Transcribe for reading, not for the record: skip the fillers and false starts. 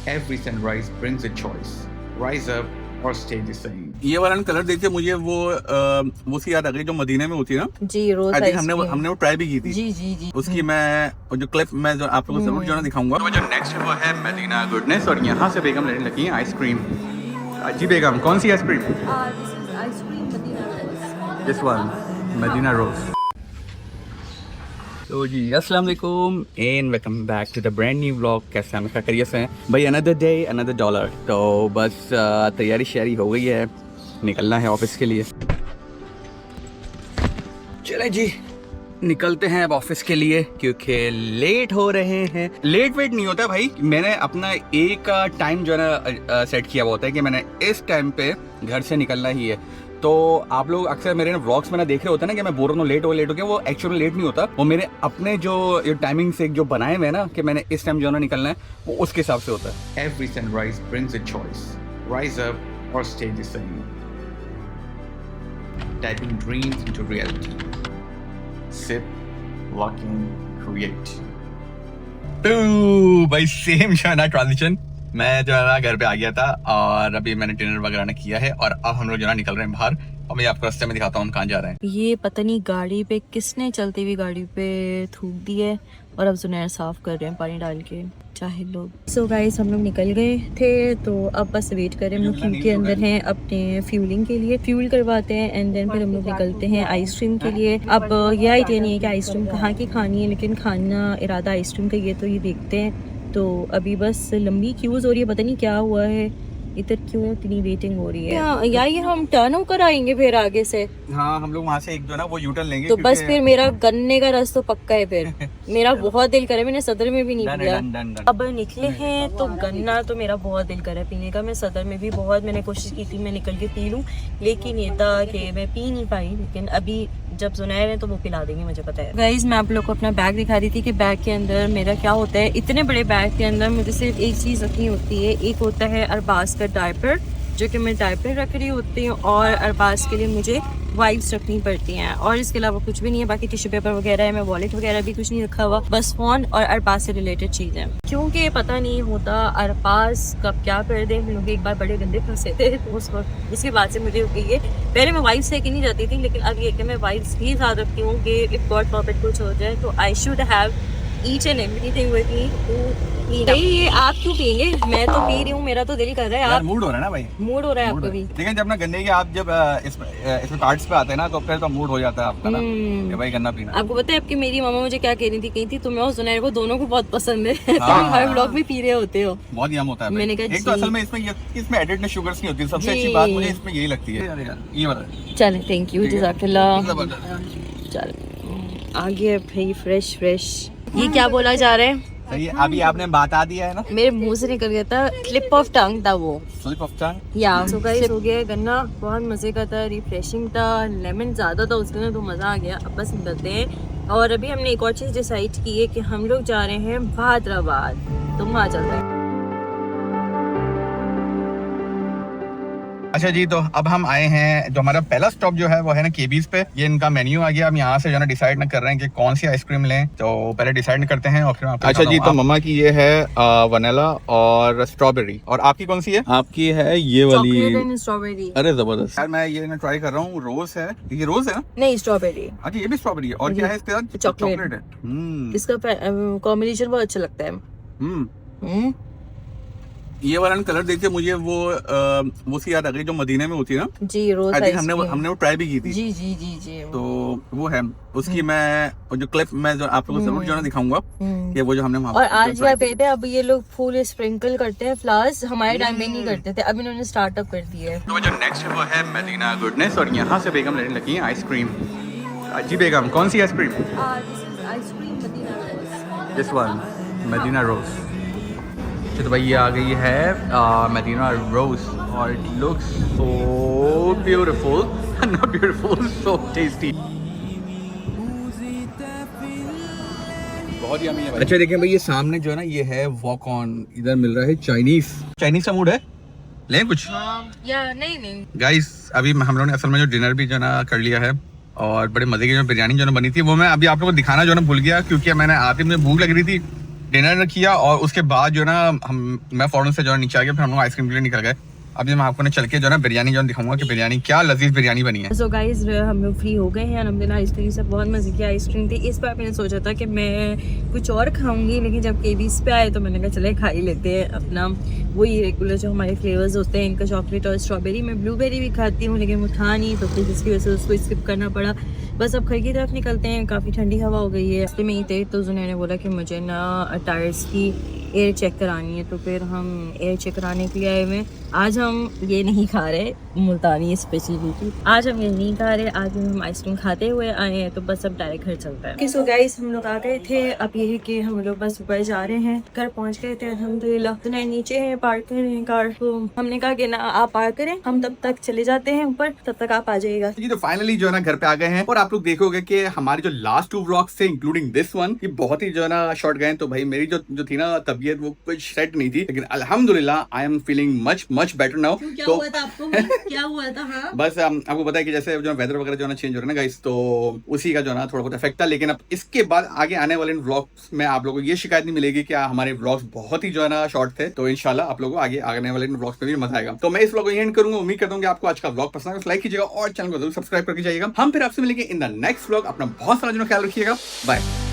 Every sunrise brings a choice. Rise up or stay the same. ये वाला colour देख के मुझे वो सी याद आ गई जो मदीने में होती है ना जी, रोज आई थिंक आइसक्रीम। हमने वो ट्राई भी की थी जी जी जी उसकी मैं जो क्लिप मैं जो आप लोगों को जरूर जो है ना दिखाऊंगा। तो जो नेक्स्ट है वो है मदीना गुडनेस और यहाँ से बेगम लेने लगी है आइसक्रीम। जी बेगम, कौन सी ice cream? This one Madina rose. तो जी अस्सलाम वालेकुम and welcome back to the brand new vlog. कैसे हैं? खैरियत से हैं भाई? Another day another dollar. तो बस तैयारी शैरी हो गई है, निकलना है ऑफिस के लिए। चलें जी निकलते हैं अब ऑफिस के लिए क्योंकि लेट हो रहे हैं। लेट वेट नहीं होता भाई, मैंने अपना एक टाइम जो है ना सेट किया हुआ होता है कि मैंने इस टाइम पे घर से निकलना ही है। तो आप लोग अक्सर मेरे व्लॉग्स में ना देख रहे होते हैं ना कि मैं बोल रहा हूँ लेट हो गया, वो एक्चुअली लेट नहीं होता। वो मेरे अपने जो टाइमिंग से जो बनाए हुए हैं ना कि मैंने इस टाइम जो है ना निकलना है, वो उसके हिसाब से होता है। Every sunrise brings a choice. Rise up or stay the same. Typing dreams into reality. Sip, lock in, create. तो भाई सेम जो है ना ट्रांजिशन, मैं जो है ना घर पे आ गया था और अभी मैंने डिनर वगैरह ना किया है और अब हम लोग जो है ना निकल रहे हैं बाहर। और मैं आपको रास्ते में दिखाता हूँ कहाँ जा रहे हैं। ये पता नहीं गाड़ी पे किसने चलती हुई गाड़ी पे थूक दी है और अब जुनैर साफ कर रहे हैं पानी डाल के, चाहे लोग। सो गाइस हम लोग निकल गए थे तो अब बस वेट कर रहे हैं हम लोग क्योंकि अंदर हैं अपने फ्यूलिंग के लिए, फ्यूल करवाते हैं एंड देन फिर हम लोग निकलते हैं आइसक्रीम के लिए। अब ये आइडिया नहीं है कि आइसक्रीम कहाँ की खानी है, लेकिन खाना इरादा आइसक्रीम का ये तो ये देखते हैं। तो अभी बस लंबी क्यूज हो रही है, पता नहीं क्या हुआ है इधर, क्यों इतनी वेटिंग हो रही है। या ये हम टर्न होकर आएंगे फिर आगे से? हाँ हम लोग वहाँ से एक जो ना वो यूटर्न लेंगे। तो बस फिर मेरा गन्ने का रस तो पक्का है फिर। मेरा बहुत दिल करे, मैंने सदर में भी नहीं पिया। अब निकले हैं तो गन्ना तो मेरा बहुत दिल करे पीने का। मैं सदर में भी बहुत मैंने कोशिश की थी मैं निकल के पी लूँ, लेकिन ये था कि मैं पी नहीं पाई। लेकिन अभी जब जुनैर है तो वो पिला देंगे, मुझे पता है। गाइस मैं आप लोग को अपना बैग दिखा रही थी कि बैग के अंदर मेरा क्या होता है। इतने बड़े बैग के अंदर मुझे सिर्फ एक चीज़ रखनी होती है, एक होता है अरबाज का डायपर जो कि मैं डायपर रख रही होती हूँ, और अरबाज के लिए मुझे वाइप्स रखनी पड़ती हैं, और इसके अलावा कुछ भी नहीं है। बाकी टिश्यू पेपर वगैरह है, मैं वॉलेट वगैरह भी कुछ नहीं रखा हुआ, बस फ़ोन और अरबाज से रिलेटेड चीज़ है। क्योंकि पता नहीं होता अरबाज कब क्या कर दे। हम लोग एक बार बड़े गंदे फंसे थे तो उसके बाद से मुझे ये पहले मैं वाइप्स लेके नहीं जाती थी, लेकिन अब ये कि मैं वाइप्स भी साथ रखती हूँ कि इफ गॉड फॉरबिड कुछ हो जाए तो I should have each and everything with me. ये आप क्यों पिएंगे? मैं तो पी रही हूँ, मेरा तो दिल कर रहा है। आप मूड हो रहा है ना भाई, मूड हो रहा है आपको भी। लेकिन जब ना गन्ने के आप जब इसमें कार्ड्स पे आते हैं ना तो फिर तो मूड हो जाता है आपका ना कि भाई गन्ना पीना। आपको पता है आपकी मेरी मामा मुझे क्या कह रही थी तुम्हें और जुनैर को दोनों को बहुत पसंद है। हाँ। तुम हर व्लॉग में पी रहे होते हो। बहुत यम होता है भाई। मैंने कहा एक तो असल में इसमें एडेड शुगर्स नहीं होती, सबसे अच्छी बात मुझे इसमें यही लगती है। ये वाला चले थैंक यू जज़ाकल्लाह। चल आगे भाई फ्रेश। ये क्या बोला जा रहा है? सही है, अभी आपने बता दिया है ना, मेरे मुंह से निकल गया था, स्लिप ऑफ टंग था वो। Slip of tongue. या सो गाइस हो गया गन्ना, बहुत मजे का था, रिफ्रेशिंग था, लेमन ज्यादा था उसके अंदर तो मजा आ गया। अब बस निकलते हैं। और अभी हमने एक और चीज डिसाइड की है कि हम लोग जा रहे हैं हैदराबाद, तो वहाँ चल रहे हैं। अच्छा जी, तो अब हम आए हैं, जो हमारा पहला स्टॉप जो है वो है ना केबीज पे। ये इनका मेन्यू आ गया। हम यहाँ से जो है ना डिसाइड ना कर रहे हैं कि कौन सी आइसक्रीम लें, तो पहले डिसाइड करते हैं और फिर आपको। अच्छा जी, तो मम्मा की ये है वनीला और स्ट्रॉबेरी, और आपकी कौन सी है? आपकी है ये वाली चॉकलेट एंड स्ट्रॉबेरी। अरे जबरदस्त यार मैं ये ना ट्राई कर रहा हूँ। रोज है, ये रोज है ना? नहीं स्ट्रॉबेरी। अच्छा ये भी स्ट्रॉबेरी है, और क्या है इसके साथ? चॉकलेट है। इसका कॉम्बिनेशन बहुत अच्छा लगता है। ये वाला कलर देख के मुझे वो सी याद आ गई जो मदीने में होती है ना। जी रोज हमने वो ट्राई भी की थी। जी तो वो है उसकी मैं जो क्लिप मैं जो आप लोगों को जरूर जो है ना दिखाऊंगा कि वो जो हमने वहाँ। और आज क्या कहते हैं, अब ये लोग फूल स्प्रिंकल करते हैं फ्लावर्स, हमारे टाइम में नहीं करते थे, अब इन्होंने स्टार्टअप कर दिया है। तो जो नेक्स्ट है वो है मदीना गुडनेस और यहाँ से बेगम लेने लगी है आइसक्रीम। जी बेगम, कौन सी ice cream? This one Madina rose. तो भाई ये आ गई है मदीना रोज और it looks so beautiful, not beautiful, so tasty. बहुत यम्मी है भाई। अच्छा देखिए भाई, ये सामने जो है ना ये है वॉक ऑन, इधर मिल रहा है चाइनीज का मूड है, ले कुछ या नहीं गाइस। अभी हम लोगों ने असल में जो डिनर भी जो है ना कर लिया है, और बड़े मजे की जो बिरयानी जो ना बनी थी वो मैं अभी आप लोगों को दिखाना जो ना भूल गया, क्योंकि मैंने आते मुझे भूख लग रही थी डिनर किया और उसके बाद जो है ना मैं फौरन से जो है नीचे आ गया, फिर हम लोग आइसक्रीम के लिए निकल गए। अभी मैं आपको चल के जो है ना बिरयानी जो दिखाऊंगा कि बिरयानी क्या लजीज बिरयानी बनी है। सो गाइस हम लोग फ्री हो गए हैं। हमने आइसक्रीम से बहुत मजे की आइसक्रीम थी। इस बार मैंने सोचा था कि मैं कुछ और खाऊंगी, लेकिन जब केबीस पे आए तो मैंने कहा चले खा ही लेते हैं अपना वही रेगुलर जो हमारे फ्लेवर्स होते हैं इनका, चॉकलेट और स्ट्रॉबेरी। मैं ब्लूबेरी भी खाती हूँ लेकिन वो खा नहीं, तो फिर जिसकी वजह से उसको स्किप करना पड़ा। बस अब घर की तरफ निकलते हैं, काफ़ी ठंडी हवा हो गई है। रास्ते में ही थे तो उन्होंने बोला कि मुझे ना टायर्स की एयर चेक करानी है, तो फिर हम एयर चेक कराने के लिए आए हुए। आज हम ये नहीं खा रहे मुल्तानी स्पेशलिटी, आज हम ये नहीं खा रहे, आज हम आइसक्रीम खाते हुए आए हैं, तो बस अब डायरेक्ट घर चलता है। सो गाइस हम लोग आ गए थे, अब ये है कि हम लोग बस ऊपर जा रहे हैं, घर पहुंच गए थे अल्हम्दुलिल्लाह। तो नीचे है पार्क कर रहे हैं कार, तो हमने कहा कि ना आप पार्क करें, हम तब तक चले जाते हैं ऊपर, तब तक आप आ जाइएगा। तो फाइनली जो है ना घर पे आ गए हैं, और आप लोग देखोगे कि हमारे जो लास्ट 2 व्लॉग्स थे इंक्लूडिंग दिस वन, ये बहुत ही जो है ना शॉर्ट गए। तो भाई मेरी जो थी ना तबीयत वो कुछ सेट नहीं थी, लेकिन अल्हम्दुलिल्लाह I am feeling much better now. क्या हुआ था आपको? क्या हुआ था? हाँ? बस आपको पता है कि जैसे जो वेदर वगैरह जो है ना चेंज हो रहा है ना गाइस, तो उसी का जो है ना थोड़ा बहुत इफेक्ट था। लेकिन अब इसके बाद आगे आने वाले व्लॉग्स में आप लोगों को ये शिकायत नहीं मिलेगी कि हमारे व्लॉग्स बहुत ही जो है ना शॉर्ट थे। तो इंशाल्लाह आप लोगों को आगे आने वाले व्लॉग्स में भी मजा आएगा। तो मैं इस व्लॉग को एंड करूंगा। उम्मीद करता हूं कि आपको आज का व्लॉग पसंद आएगा, लाइक कीजिएगा और चैनल को जरूर सब्सक्राइब करके जाइएगा। हम फिर आपसे मिलेंगे इन द नेक्स्ट व्लॉग। अपना बहुत सारा जो ख्याल रखिएगा। बाय।